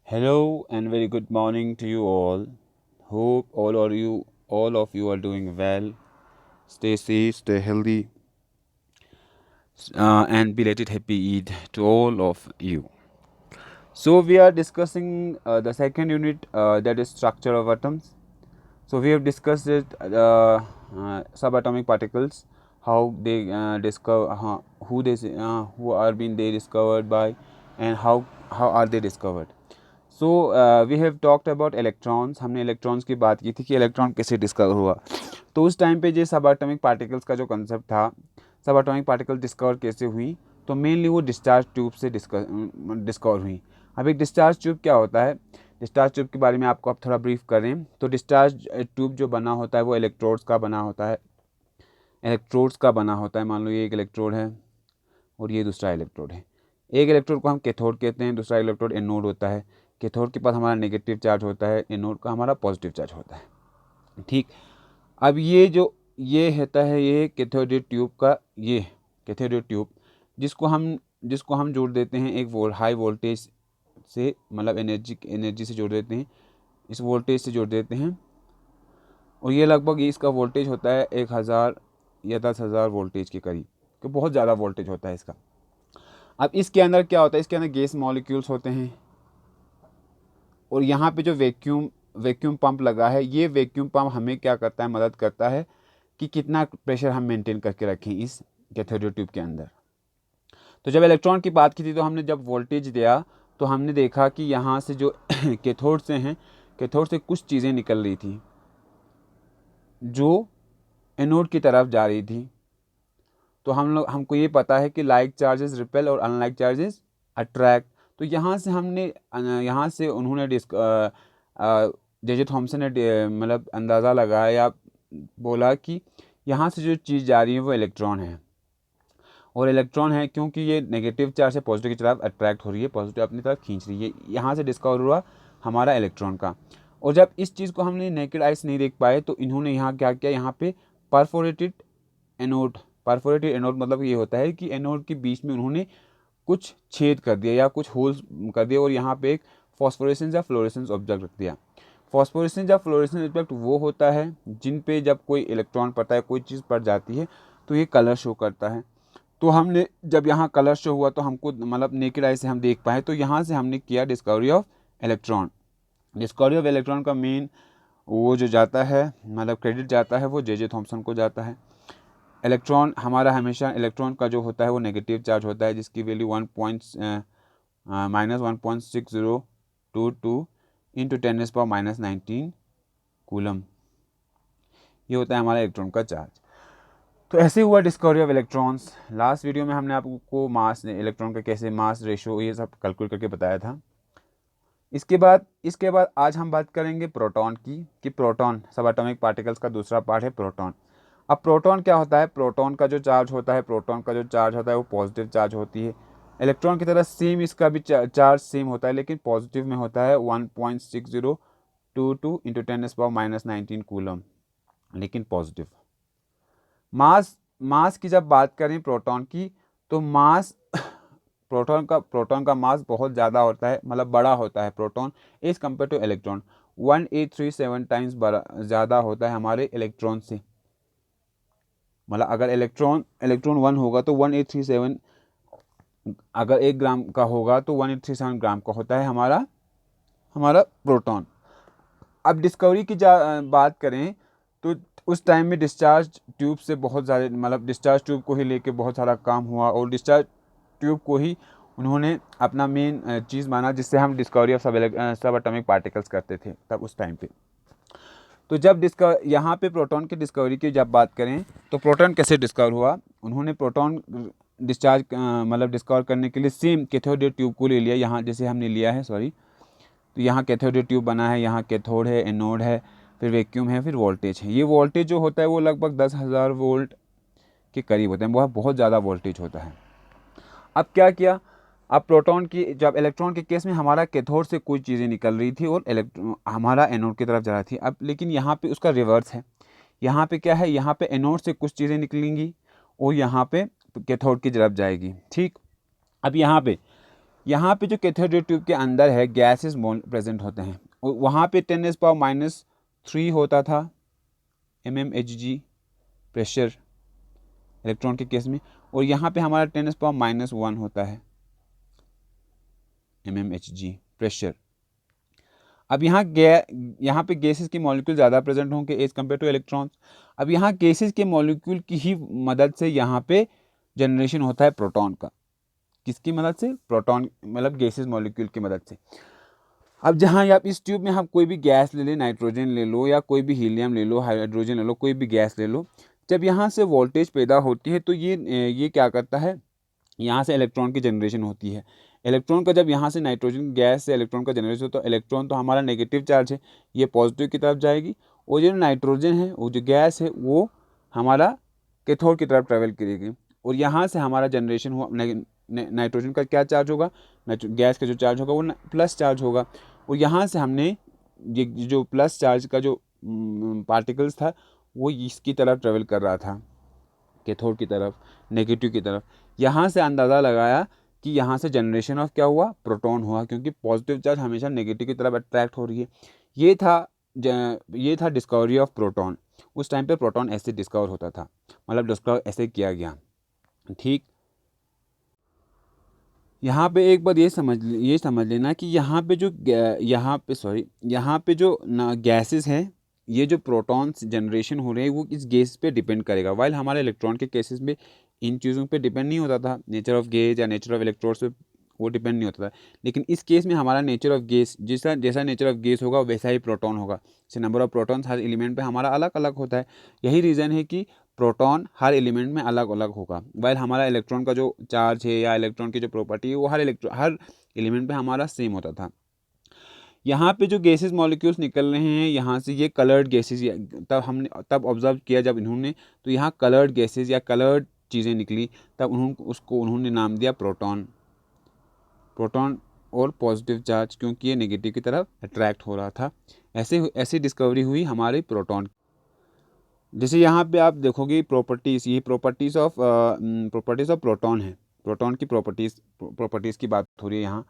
Hello and very good morning to you all. Hope all of you are doing well. Stay safe, stay healthy, and belated happy Eid to all of you. So we are discussing the second unit, that is structure of atoms. So we have discussed it, subatomic particles, how they discover, who are being they discovered by, and how are they discovered. So we have talked about electrons. हमने electrons की बात की थी कि electron कैसे discover हुआ. तो उस टाइम पे जो सब एटॉमिक पार्टिकल्स का जो कंसेप्ट था, सब एटॉमिक पार्टिकल डिस्कवर कैसे हुई, तो मेनली वो डिस्चार्ज ट्यूब से डिस्कवर हुई. अब एक डिस्चार्ज ट्यूब क्या होता है, डिस्चार्ज ट्यूब के बारे में आपको आप थोड़ा ब्रीफ करें तो डिस्चार्ज ट्यूब जो बना होता है वो इलेक्ट्रोड्स का बना होता है. मान लो ये एक इलेक्ट्रोड है और ये दूसरा इलेक्ट्रोड है. एक इलेक्ट्रोड को हम कैथोड कहते हैं, दूसरा इलेक्ट्रोड एनोड होता है. कैथोड के पास हमारा नेगेटिव चार्ज होता है, एनोड का हमारा पॉजिटिव चार्ज होता है. ठीक. अब ये होता है ये कैथोड ट्यूब का, ये कैथोड ट्यूब जिसको हम जोड़ देते हैं एक हाई वोल्टेज से, मतलब एनर्जी से जोड़ देते हैं, इस वोल्टेज से जोड़ देते हैं. और ये लगभग इसका वोल्टेज होता है 1000 या 10,000 वोल्टेज के करीब, तो बहुत ज़्यादा वोल्टेज होता है इसका. अब इसके अंदर क्या होता है, इसके अंदर गैस मॉलिक्यूल्स होते हैं. और यहाँ पे जो वैक्यूम पंप लगा है, ये वैक्यूम पंप हमें क्या करता है, मदद करता है कि कितना प्रेशर हम मेंटेन करके रखें इस कैथोड ट्यूब के अंदर. तो जब इलेक्ट्रॉन की बात की थी तो हमने जब वोल्टेज दिया तो हमने देखा कि यहाँ से जो कैथोड से हैं, कैथोड से कुछ चीज़ें निकल रही थी जो एनोड की तरफ जा रही थी. तो हमको ये पता है कि लाइक चार्जेस रिपेल और अनलाइक चार्जेस अट्रैक्ट. तो यहाँ से उन्होंने जे थॉमसन ने मतलब अंदाज़ा लगाया या बोला कि यहाँ से जो चीज़ जा रही है वो इलेक्ट्रॉन है. और इलेक्ट्रॉन है क्योंकि ये नेगेटिव चार्ज से पॉजिटिव की तरफ अट्रैक्ट हो रही है, पॉजिटिव अपनी तरफ खींच रही है. यहाँ से डिस्कवर हुआ हमारा इलेक्ट्रॉन का. और जब इस चीज़ को हमने नेकेड आइज नहीं देख पाए तो इन्होंने यहाँ क्या किया, यहाँ पे परफोरेटेड एनोड मतलब ये होता है कि एनोड के बीच में उन्होंने कुछ छेद कर दिया या कुछ होल्स कर दिया और यहाँ पे एक फॉस्फोरेसेंस या फ्लोरेसेंस ऑब्जेक्ट रख दिया. फॉस्फोरेसेंस या फ्लोरेसेंस ऑब्जेक्ट वो होता है जिन पे जब कोई इलेक्ट्रॉन पड़ता है, कोई चीज़ पड़ जाती है तो ये कलर शो करता है. तो हमने जब यहाँ कलर शो हुआ तो हमको मतलब नेकेड आई से हम देख पाए, तो यहाँ से हमने किया discovery of electron. Discovery of electron का मेन वो जो जाता है, मतलब क्रेडिट जाता है वो जे थॉमसन को जाता है. इलेक्ट्रॉन हमारा हमेशा इलेक्ट्रॉन का जो होता है वो नेगेटिव चार्ज होता है, जिसकी वैल्यू -1.6022 इंटू 10⁻⁻19 कूलम. ये होता है हमारा इलेक्ट्रॉन का चार्ज. तो ऐसे हुआ discovery of electrons. Last video में हमने आपको मास इलेक्ट्रॉन का कैसे मास रेशो ये सब कैलकुलेट करके बताया था. इसके बाद आज हम बात करेंगे प्रोटॉन की, कि प्रोटॉन सब एटॉमिक पार्टिकल्स का दूसरा पार्ट है प्रोटॉन. अब प्रोटॉन क्या होता है, प्रोटॉन का जो चार्ज होता है वो पॉजिटिव चार्ज होती है. इलेक्ट्रॉन की तरह सेम इसका भी चार्ज सेम होता है, लेकिन पॉजिटिव में होता है 1.6022 इंटू 10⁻⁻19 कूलम, लेकिन पॉजिटिव. मास की जब बात करें प्रोटॉन की, तो मास प्रोटॉन का मास बहुत ज़्यादा होता है, मतलब बड़ा होता है proton as compare to electron. 1837 times ज़्यादा होता है हमारे इलेक्ट्रॉन से. मतलब अगर इलेक्ट्रॉन 1 होगा तो 1837, अगर 1 ग्राम का होगा तो 1837 ग्राम का होता है हमारा प्रोटॉन. अब डिस्कवरी की बात करें तो उस टाइम में डिस्चार्ज ट्यूब से बहुत ज़्यादा, मतलब डिस्चार्ज ट्यूब को ही लेके बहुत सारा काम हुआ और डिस्चार्ज ट्यूब को ही उन्होंने अपना मेन चीज़ माना जिससे हम डिस्कवरी ऑफ सब एटॉमिक पार्टिकल्स करते थे तब उस टाइम पे. तो जब यहाँ पे प्रोटॉन की डिस्कवरी की जब बात करें तो प्रोटॉन कैसे डिस्कवर हुआ, उन्होंने प्रोटॉन डिस्चार्ज मतलब डिस्कवर करने के लिए सेम कैथोड ट्यूब को ले लिया. यहाँ जैसे हमने लिया है, तो यहाँ कैथोड ट्यूब बना है, यहाँ कैथोड है, एनोड है, फिर वैक्यूम है, फिर वोल्टेज है. ये वोल्टेज जो होता है वो लगभग 10,000 वोल्ट के करीब होता है, बहुत ज़्यादा वोल्टेज होता है. अब क्या किया, अब प्रोटॉन की जब इलेक्ट्रॉन के केस में हमारा कैथोड से कुछ चीज़ें निकल रही थी और हमारा एनोड की तरफ जा रही थी. अब लेकिन यहाँ पे उसका रिवर्स है. यहाँ पे क्या है, यहाँ पे एनोड से कुछ चीज़ें निकलेंगी और यहाँ पे कैथोड की तरफ जाएगी. ठीक. अब यहाँ पे यहाँ पे जो कैथोड ट्यूब के अंदर है गैसेस प्रेजेंट होते हैं, वहाँ पे 10⁻³ होता था mmHg प्रेशर इलेक्ट्रॉन के केस में, और यहाँ पे हमारा 10⁻⁻1 होता है mmHg प्रेशर। अब यहाँ पे गैसेस के मॉलिक्यूल ज़्यादा प्रेजेंट होंगे एज कम्पेयर टू इलेक्ट्रॉन्स। अब यहाँ गैसेस के मॉलिक्यूल की ही मदद से यहाँ पे जनरेशन होता है प्रोटॉन का। किसकी मदद से? प्रोटॉन, मतलब गैसेस मॉलिक्यूल की मदद से। अब जहाँ आप इस ट्यूब में हम कोई भी गैस ले लें, नाइट्रोजन ले लो या कोई भी हीलियम ले लो, हाइड्रोजन ले लो, कोई भी गैस ले लो, जब यहाँ से वोल्टेज पैदा होती है तो ये क्या करता है, यहाँ से इलेक्ट्रॉन की जनरेशन होती है। इलेक्ट्रॉन का जब यहाँ से नाइट्रोजन गैस से इलेक्ट्रॉन का जनरेशन होता है, तो इलेक्ट्रॉन तो हमारा नेगेटिव चार्ज है, ये पॉजिटिव की तरफ जाएगी, और जो नाइट्रोजन है, वो जो गैस है, वो हमारा कैथोड की तरफ ट्रेवल करेगी, और यहाँ से हमारा जनरेशन हुआ नाइट्रोजन का क्या चार्ज होगा, गैस का जो चार्ज होगा वो प्लस चार्ज होगा, और यहाँ से हमने ये जो प्लस चार्ज का जो पार्टिकल्स था वो इसकी तरफ ट्रेवल कर रहा था, कैथोड की तरफ, नेगेटिव की तरफ। यहाँ से अंदाज़ा लगाया कि यहाँ से जनरेशन ऑफ क्या हुआ, प्रोटॉन हुआ, क्योंकि पॉजिटिव चार्ज हमेशा नेगेटिव की तरफ अट्रैक्ट हो रही है। ये था डिस्कवरी ऑफ प्रोटॉन। उस टाइम पे प्रोटॉन ऐसे डिस्कवर होता था, मतलब डिस्कवर ऐसे किया गया। ठीक, यहाँ पे एक बात ये समझ लेना कि यहाँ पे जो गैसेस हैं, ये जो प्रोटॉन्स जनरेशन हो रहे हैं वो इस गैस पे डिपेंड करेगा, वाइल हमारे इलेक्ट्रॉन के केसेस में इन चीज़ों पे डिपेंड नहीं होता था, नेचर ऑफ गैस या नेचर ऑफ इलेक्ट्रॉन्स पे वो डिपेंड नहीं होता था। लेकिन इस केस में हमारा नेचर ऑफ गैस, जैसा नेचर ऑफ गैस होगा वैसा ही प्रोटॉन होगा। जैसे number of protons her element पे हमारा अलग अलग होता है। यही रीज़न है कि प्रोटॉन हर एलिमेंट में अलग अलग होगा, वाइल हमारा इलेक्ट्रॉन का जो चार्ज है या इलेक्ट्रॉन की जो प्रॉपर्टी है वो हर एलिमेंट पे हमारा सेम होता था। यहाँ पे जो गैसेस मॉलिक्यूल्स निकल रहे हैं यहाँ से, ये कलर्ड गैसेस, तब ऑब्जर्व किया जब इन्होंने, तो यहाँ कलर्ड गैसेस या कलर्ड चीज़ें निकली, तब उन्होंने नाम दिया प्रोटॉन और पॉजिटिव चार्ज, क्योंकि ये नेगेटिव की तरफ अट्रैक्ट हो रहा था। ऐसी डिस्कवरी हुई हमारे प्रोटॉन। जैसे यहाँ पे आप देखोगे प्रॉपर्टीज़, ये प्रॉपर्टीज़ ऑफ प्रोटॉन है, प्रोटॉन की प्रॉपर्टीज़ की बात हो रही है यहाँ।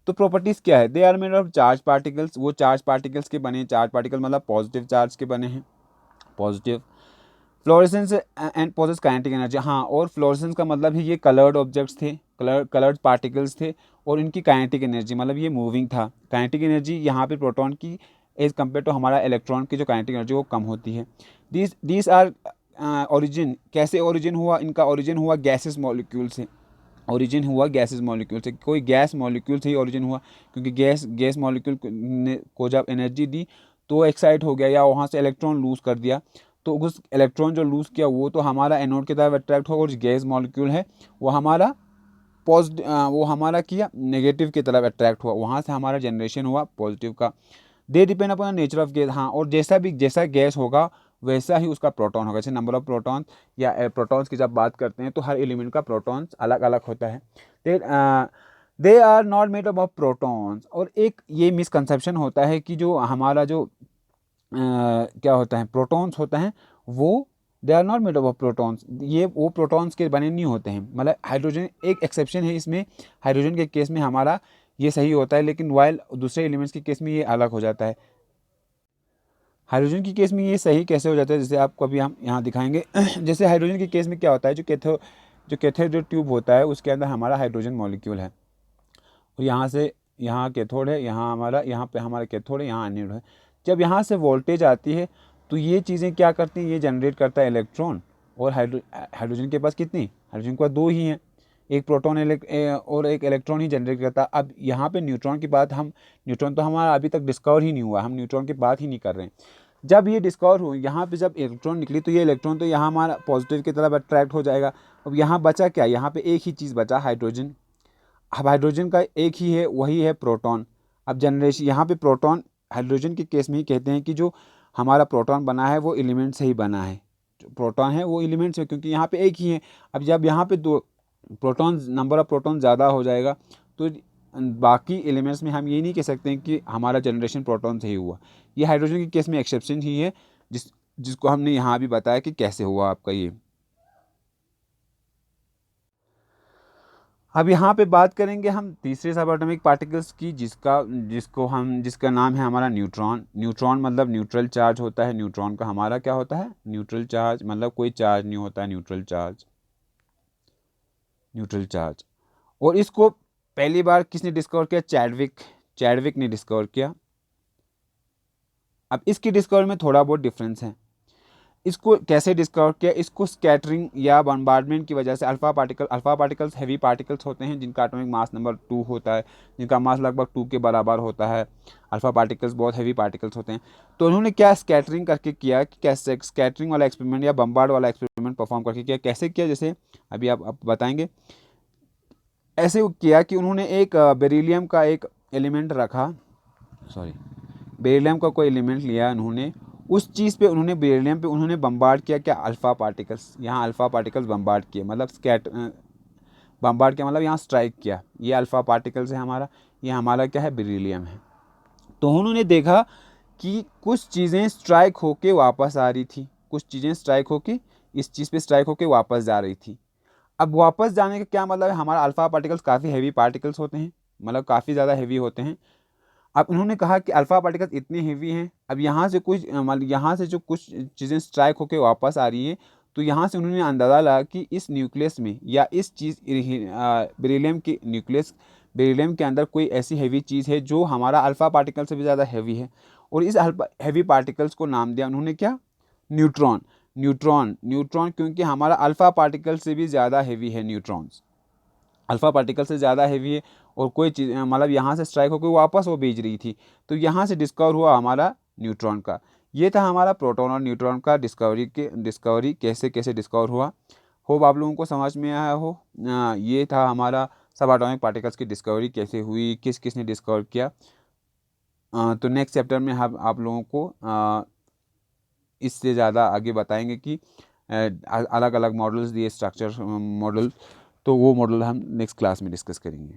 तो प्रॉपर्टीज़ क्या है? They are made of charge particles, वो चार्ज पार्टिकल्स के बने हैं, चार्ज पार्टिकल मतलब पॉजिटिव चार्ज के बने हैं, positive. Fluorescence and possess kinetic energy, हाँ, और फ्लोरेसेंस का मतलब है ये कलर्ड ऑब्जेक्ट्स थे, कलर्ड पार्टिकल्स थे, और इनकी काइनेटिक एनर्जी मतलब ये मूविंग था। काइनेटिक एनर्जी यहाँ पे प्रोटॉन की एज कम्पेयर टू हमारा इलेक्ट्रॉन की जो काइनेटिक एनर्जी वो कम होती है। दीज आर ओरिजिन, कैसे ओरिजिन हुआ इनका? ओरिजिन हुआ गैसेस मॉलिक्यूल से, कोई गैस मॉलिक्यूल से ही ओरिजिन हुआ, क्योंकि गैस मॉलिक्यूल को जब एनर्जी दी तो एक्साइट हो गया, या वहाँ से इलेक्ट्रॉन लूज़ कर दिया, तो उस इलेक्ट्रॉन जो लूज़ किया वो तो हमारा एनोड की तरफ अट्रैक्ट होगा, और जो गैस मॉलिक्यूल है वो हमारा किया नेगेटिव की तरफ अट्रैक्ट हुआ, वहाँ से हमारा जनरेशन हुआ पॉजिटिव का। They depend upon nature of gas, हाँ, और जैसा गैस होगा वैसा ही उसका प्रोटॉन होगा। जैसे नंबर ऑफ प्रोटॉन्स या प्रोटॉन्स की जब बात करते हैं तो हर एलिमेंट का प्रोटॉन्स अलग अलग होता है। They are not made up of protons. और एक ये मिसकंसेप्शन होता है कि जो हमारा जो क्या होता है, प्रोटॉन्स होते हैं वो they are not made up of protons, ये वो प्रोटॉन्स के बने नहीं होते हैं। मतलब हाइड्रोजन एक एक्सेप्शन है इसमें, हाइड्रोजन के केस में हमारा ये सही होता है, लेकिन वाइल दूसरे एलिमेंट्स के केस में ये अलग हो जाता है। हाइड्रोजन की केस में ये सही कैसे हो जाता है, जैसे आपको अभी हम यहाँ दिखाएंगे। जैसे हाइड्रोजन के केस में क्या होता है, जो कैथोड ट्यूब होता है उसके अंदर हमारा हाइड्रोजन मॉलिक्यूल है, और यहाँ कैथोड है, यहाँ पे हमारा कैथोड है, यहाँ एनोड है। जब यहाँ से वोल्टेज आती है तो ये चीज़ें क्या करती हैं, ये जनरेट करता है इलेक्ट्रॉन, और हाइड्रोजन के पास कितनी, हाइड्रोजन के पास दो ही हैं, एक प्रोटॉन और एक इलेक्ट्रॉन ही जनरेट करता है। अब यहाँ पे न्यूट्रॉन की बात, न्यूट्रॉन तो हमारा अभी तक डिस्कवर ही नहीं हुआ, हम न्यूट्रॉन की बात ही नहीं कर रहे हैं। जब ये डिस्कवर हो, यहाँ पे जब इलेक्ट्रॉन निकली तो ये इलेक्ट्रॉन तो यहाँ हमारा पॉजिटिव की तरफ अट्रैक्ट हो जाएगा। अब यहाँ बचा क्या, यहाँ पे एक ही चीज़ बचा, हाइड्रोजन। अब हाइड्रोजन का एक ही है, वही है प्रोटॉन। अब जनरेशन यहाँ पे प्रोटॉन, हाइड्रोजन के केस में ही कहते हैं कि जो हमारा प्रोटॉन बना है वो एलिमेंट से ही बना है, जो प्रोटॉन है वो एलिमेंट से, क्योंकि यहाँ पे एक ही है। अब जब यहाँ पे दो प्रोटॉन, नंबर ऑफ प्रोटॉन ज़्यादा हो जाएगा तो बाकी एलिमेंट्स में हम ये नहीं कह सकते हैं कि हमारा जनरेशन प्रोटॉन से ही हुआ। ये हाइड्रोजन के केस में एक्सेप्शन ही है, जिसको हमने यहाँ भी बताया कि कैसे हुआ आपका ये। अब यहाँ पे बात करेंगे हम तीसरे सब एटॉमिक पार्टिकल्स की, जिसका नाम है हमारा न्यूट्रॉन। न्यूट्रॉन मतलब न्यूट्रल चार्ज होता है। न्यूट्रॉन का हमारा क्या होता है? न्यूट्रल चार्ज, मतलब कोई चार्ज नहीं होता है, न्यूट्रल चार्ज, न्यूट्रल चार्ज। और इसको पहली बार किसने डिस्कवर किया? चैडविक ने डिस्कवर किया। अब इसकी डिस्कवर में थोड़ा बहुत डिफरेंस है। इसको कैसे डिस्कवर किया? इसको स्कैटरिंग या बम्बार्डमेंट की वजह से अल्फा पार्टिकल्स हैवी पार्टिकल्स होते हैं जिनका एटॉमिक मास नंबर 2 होता है, जिनका मास लगभग 2 के बराबर होता है। अल्फा पार्टिकल्स बहुत हैवी पार्टिकल्स होते हैं। तो उन्होंने क्या स्कैटरिंग करके किया कि कैसे स्कैटरिंग वाला एक्सपेरिमेंट या बम्बार्ड वाला एक्सपेरिमेंट परफॉर्म करके किया। कैसे किया? जैसे अभी आप बताएंगे। ऐसे किया कि उन्होंने एक बेरिलियम का एक एलिमेंट रखा, सॉरी बेरिलियम का कोई एलिमेंट लिया उन्होंने, उस चीज़ पे उन्होंने बेरिलियम पे उन्होंने बम्बार्ड किया क्या? Alpha particles. यहाँ अल्फ़ा पार्टिकल्स बम्बार्ड किए, मतलब बम्बार्ड किया मतलब यहाँ स्ट्राइक किया। ये अल्फ़ा पार्टिकल्स है हमारा, ये हमारा क्या है? बेरिलियम है। तो उन्होंने देखा कि कुछ चीज़ें स्ट्राइक होके वापस आ रही थी, कुछ चीज़ें स्ट्राइक होके इस चीज़ पे स्ट्राइक होके वापस जा रही थी। अब वापस जाने का क्या मतलब है? हमारा अल्फ़ा पार्टिकल्स काफ़ी हैवी पार्टिकल्स होते हैं, मतलब काफ़ी ज़्यादा हैवी होते हैं। अब उन्होंने कहा कि अल्फ़ा पार्टिकल्स इतने हेवी हैं, अब यहाँ से कुछ मतलब यहाँ से जो कुछ चीज़ें स्ट्राइक होकर वापस आ रही है, तो यहाँ से उन्होंने अंदाज़ा लगा कि इस न्यूक्लियस में या इस चीज़ बेरिलियम के न्यूक्लियस, बेरिलियम के अंदर कोई ऐसी हैवी चीज़ है जो हमारा अल्फ़ा पार्टिकल से भी ज़्यादा हैवी है। और इस अल्फा हैवी पार्टिकल्स को नाम दिया उन्होंने क्या? न्यूट्रॉन। न्यूट्रॉन क्योंकि हमारा अल्फ़ा पार्टिकल से भी ज़्यादा हैवी है। न्यूट्रॉन्स अल्फ़ा पार्टिकल से ज़्यादा हैवी है, और कोई चीज़ मतलब यहाँ से स्ट्राइक होकर वापस वो भेज रही थी, तो यहाँ से डिस्कवर हुआ हमारा न्यूट्रॉन का। ये था हमारा प्रोटॉन और न्यूट्रॉन का डिस्कवरी कैसे कैसे डिस्कवर हुआ। होप आप लोगों को समझ में आया हो। ये था हमारा सब एटॉमिक पार्टिकल्स की डिस्कवरी कैसे हुई, किस किस ने डिस्कवर किया। तो नेक्स्ट चैप्टर में हम आप लोगों को इससे ज़्यादा आगे बताएंगे कि अलग अलग मॉडल्स दिए, स्ट्रक्चर मॉडल, तो वो मॉडल हम नेक्स्ट क्लास में डिस्कस करेंगे।